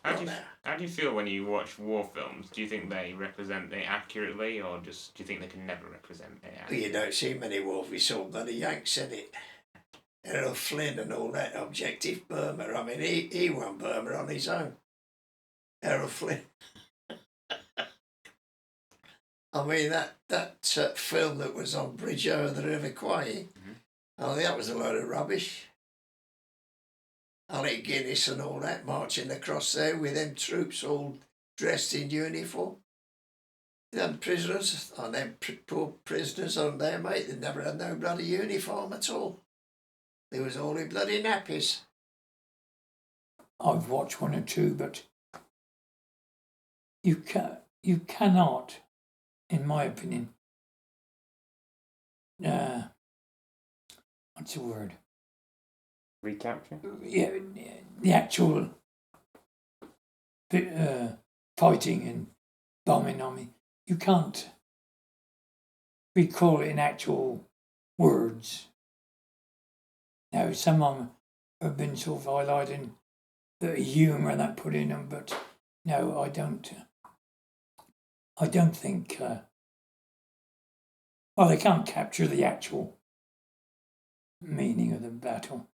How do you feel when you watch war films? Do you think they represent it accurately, or just do you think they can never represent it accurately? You don't see many wars. We saw bloody Yanks in it. Errol Flynn and all that. Objective Burma. I mean, he won Burma on his own. Errol Flynn. I mean, that film that was on Bridge over the River Kwai, I think that was a load of rubbish. Alec Guinness and all that marching across there with them troops all dressed in uniform. Them prisoners, and them poor prisoners on there, mate, they never had no bloody uniform at all. They was all in bloody nappies. I've watched one or two, but you cannot, in my opinion, what's the word? Recapture? Yeah, the actual fighting and bombing on me. You can't recall it in actual words. Now, some of them have been sort of highlighting the humour that put in them, but no, I don't think. Well, they can't capture the actual meaning of the battle.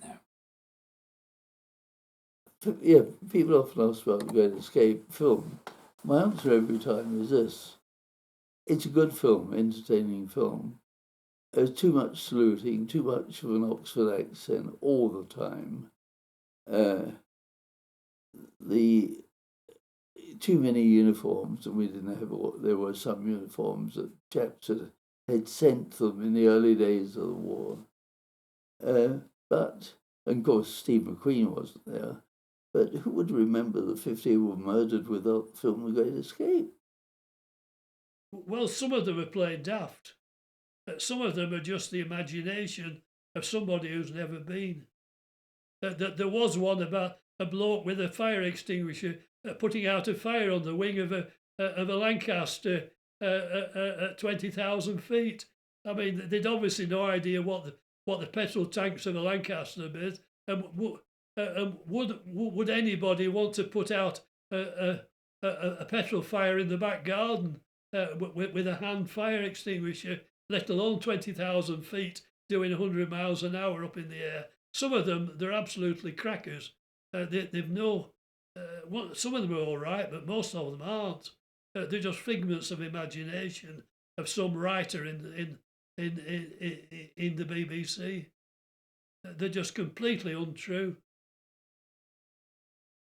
No. Yeah, people often ask about the Great Escape film. My answer every time is this: it's a good film, entertaining film. There's too much saluting, too much of an Oxford accent all the time. The too many uniforms, and we didn't have. There were some uniforms that chaps had sent them in the early days of the war. But, and of course, Steve McQueen wasn't there. But who would remember the 50 were murdered without film The Great Escape? Well, some of them are playing daft. Some of them are just the imagination of somebody who's never been. There was one about a bloke with a fire extinguisher putting out a fire on the wing of a Lancaster at 20,000 feet. I mean, they'd obviously no idea what the petrol tanks of a Lancaster is, and would anybody want to put out a petrol fire in the back garden with a hand fire extinguisher, let alone 20,000 feet, doing 100 miles an hour up in the air? Some of them, they're absolutely crackers. They've no. Some of them are all right, but most of them aren't. They're just figments of imagination of some writer in the BBC. They're just completely untrue.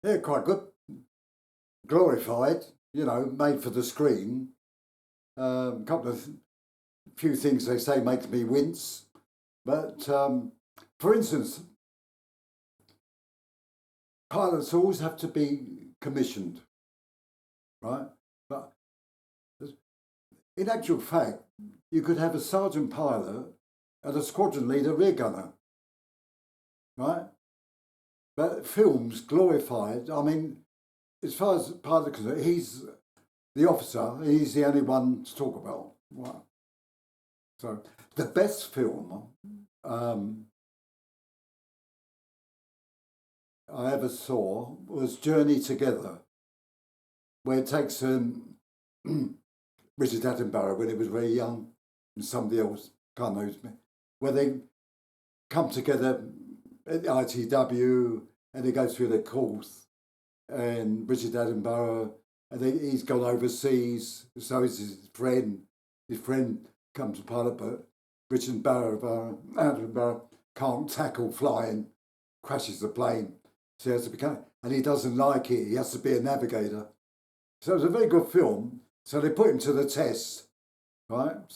They're quite good. Glorified, made for the screen. Few things they say make me wince. But, for instance, pilots always have to be commissioned, right? But in actual fact, you could have a sergeant pilot and a squadron leader rear gunner, right? But films glorified. I mean, as far as pilot is concerned, he's the officer. He's the only one to talk about. Right? So the best film I ever saw was Journey Together, where it takes Richard Attenborough when he was very young, and somebody else, can't know me, where they come together at the ITW and they go through their course, and Richard Attenborough, and he's gone overseas, so is his friend. His friend comes to pilot, but Richard Attenborough can't tackle flying, crashes the plane. So he has to become, and he doesn't like it. He has to be a navigator. So it was a very good film. So they put him to the test, right?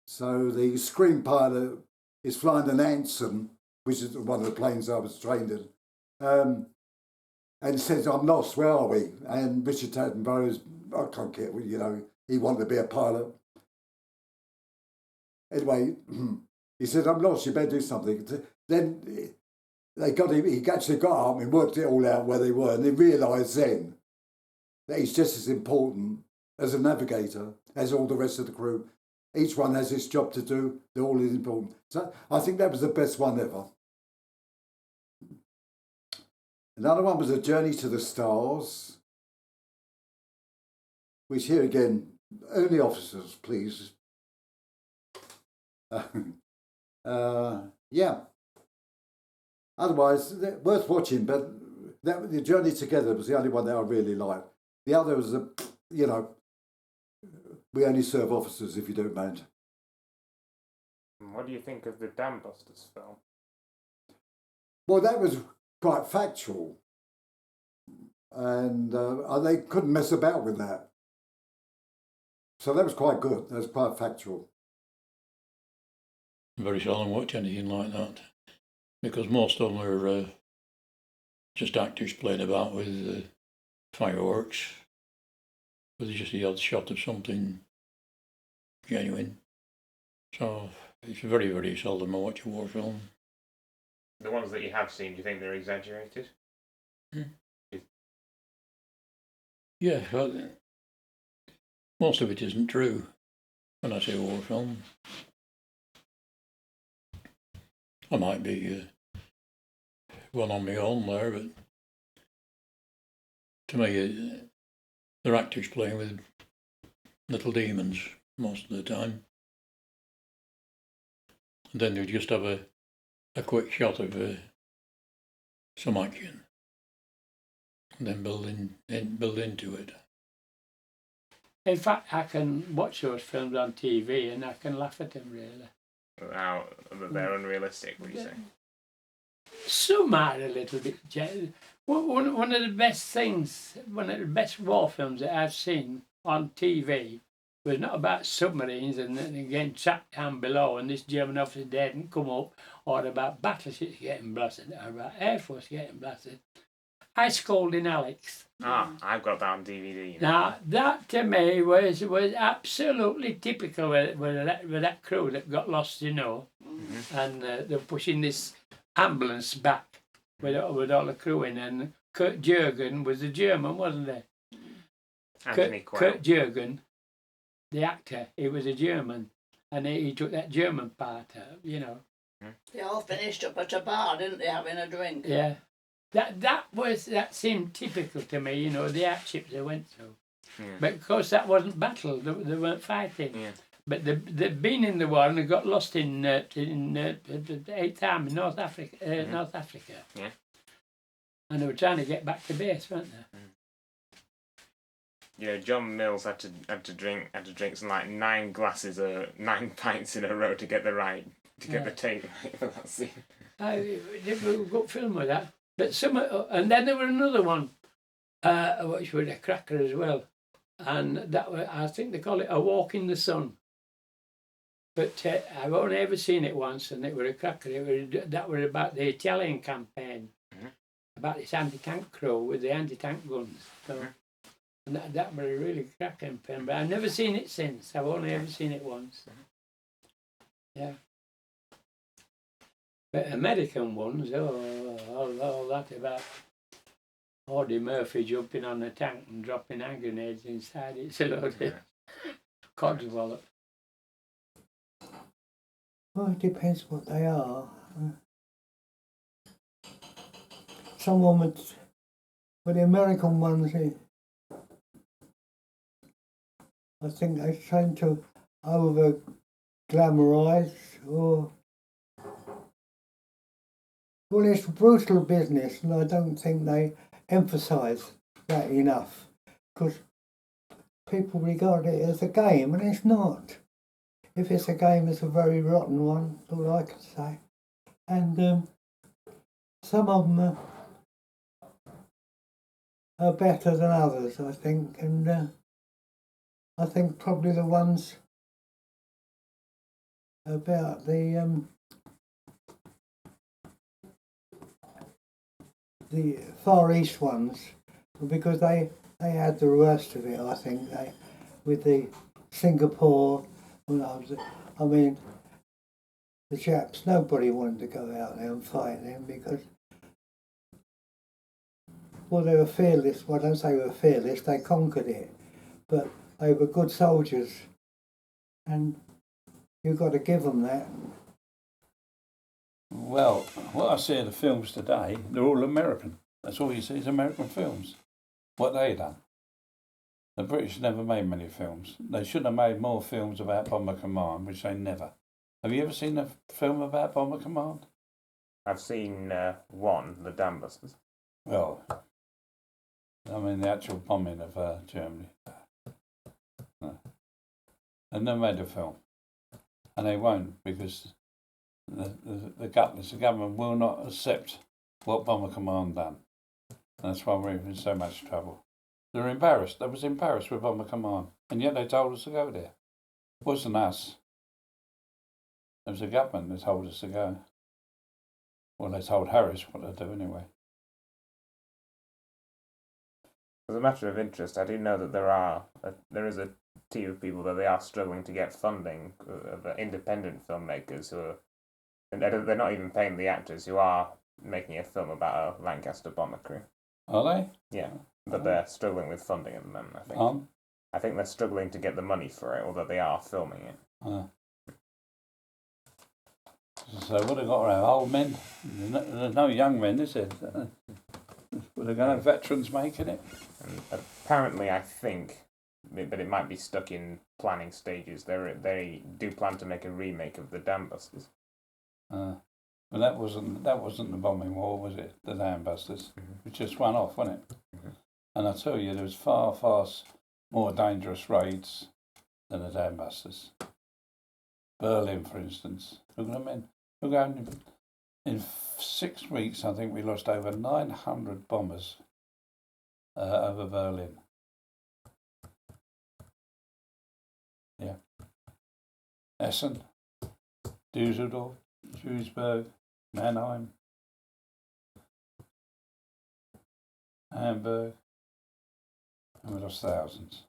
So the screen pilot is flying an Anson, which is one of the planes I was trained in, and says, "I'm lost. Where are we?" And Richard Attenborough, I can't get, he wanted to be a pilot. Anyway, he said, "I'm lost. You better do something." Then they got him. He actually got up and worked it all out where they were, and they realised then that he's just as important as a navigator as all the rest of the crew. Each one has its job to do. They're all important. So I think that was the best one ever. Another one was A Journey to the Stars, which here again, only officers, please. Yeah. Otherwise, they're worth watching, but The Journey Together was the only one that I really liked. The other was, we only serve officers, if you don't mind. What do you think of the Dambusters film? Well, that was quite factual, and they couldn't mess about with that. So that was quite good. That was quite factual. Very seldom watch anything like that, because most of them are just actors playing about with fireworks, with just the odd shot of something genuine. So it's very, very seldom I watch a war film. The ones that you have seen, do you think they're exaggerated? Yeah, well, most of it isn't true when I say war film. I might be one on my own there, but to me, they're actors playing with little demons most of the time. And then they'll just have a quick shot of some action, and then build into it. In fact, I can watch those films on TV and I can laugh at them, really. They're unrealistic, would you say? Some are a little bit. One of the best things, one of the best war films that I've seen on TV was not about submarines and then getting trapped down below and this German officer didn't come up, or about battleships getting blasted, or about Air Force getting blasted. Ice Cold in Alex. I've got that on DVD. Now, that to me was absolutely typical with that crew that got lost, Mm-hmm. and they're pushing this ambulance back with all the crew in, and Kurt Jürgen was a German, wasn't he? Kurt Jürgen, the actor, he was a German, and he took that German part, They all finished up at a bar, didn't they, having a drink? Yeah. That seemed typical to me, the hardships they went through. Yeah. But of course that wasn't battle, they weren't fighting. Yeah. But they've been in the war and they got lost in the 8th Army, North Africa. Yeah. And they were trying to get back to base, weren't they? John Mills had to drink some like 9 glasses or 9 pints in a row to get the take right for that scene. They were a good film with that. But and then there was another one, which was a cracker as well, and that was, I think they call it A Walk in the Sun. But I've only ever seen it once, and it was a cracker. That was about the Italian campaign, about this anti-tank crew with the anti-tank guns. So, and that was a really cracking film. But I've never seen it since. I've only ever seen it once. Yeah. But American ones, all that about Audie Murphy jumping on a tank and dropping hand grenades inside, it's a load of codswallop. Well, it depends what they are. Someone with the American ones, I think they tend to over glamorise or. Well, it's brutal business, and I don't think they emphasise that enough, because people regard it as a game, and it's not. If it's a game, it's a very rotten one, all I can say. And some of them are better than others, I think, and I think probably the ones about the Far East ones, because they had the worst of it, I think, with the Singapore. I mean, the chaps, nobody wanted to go out there and fight them because, well, they were fearless. Well, I don't say they were fearless, they conquered it, but they were good soldiers, and you've got to give them that. Well, what I see of the films today, they're all American. That's all you see is American films. What they done. The British never made many films. They should have made more films about Bomber Command, which they never. Have you ever seen a film about Bomber Command? I've seen one, the Dambusters. Well, I mean the actual bombing of Germany. No. They never made a film. And they won't, because the government will not accept what Bomber Command done. And that's why we're in so much trouble. They're embarrassed. They was embarrassed with Bomber Command, and yet they told us to go there. It wasn't us. It was the government that told us to go. Well, they told Harris what to do anyway. As a matter of interest, I do know that there is a team of people that they are struggling to get funding of independent filmmakers who are, and they're not even paying the actors who are making a film about a Lancaster bomber crew. Are they? Yeah, but they're struggling with funding at the moment, I think. I think they're struggling to get the money for it, although they are filming it. So what have got around? Old men? There's no young men, is there? Well, they're going to have veterans making it? And apparently, I think, but it might be stuck in planning stages, they do plan to make a remake of the Dambusters. But that wasn't the bombing war, was it? The Dambusters. It was just one off, wasn't it? And I tell you, there was far more dangerous raids than the Dambusters. Berlin, for instance. Look at the men. Look, in 6 weeks, I think we lost over 900 bombers over Berlin. Yeah. Essen, Dusseldorf, Duisburg, Mannheim, Hamburg, and we lost thousands.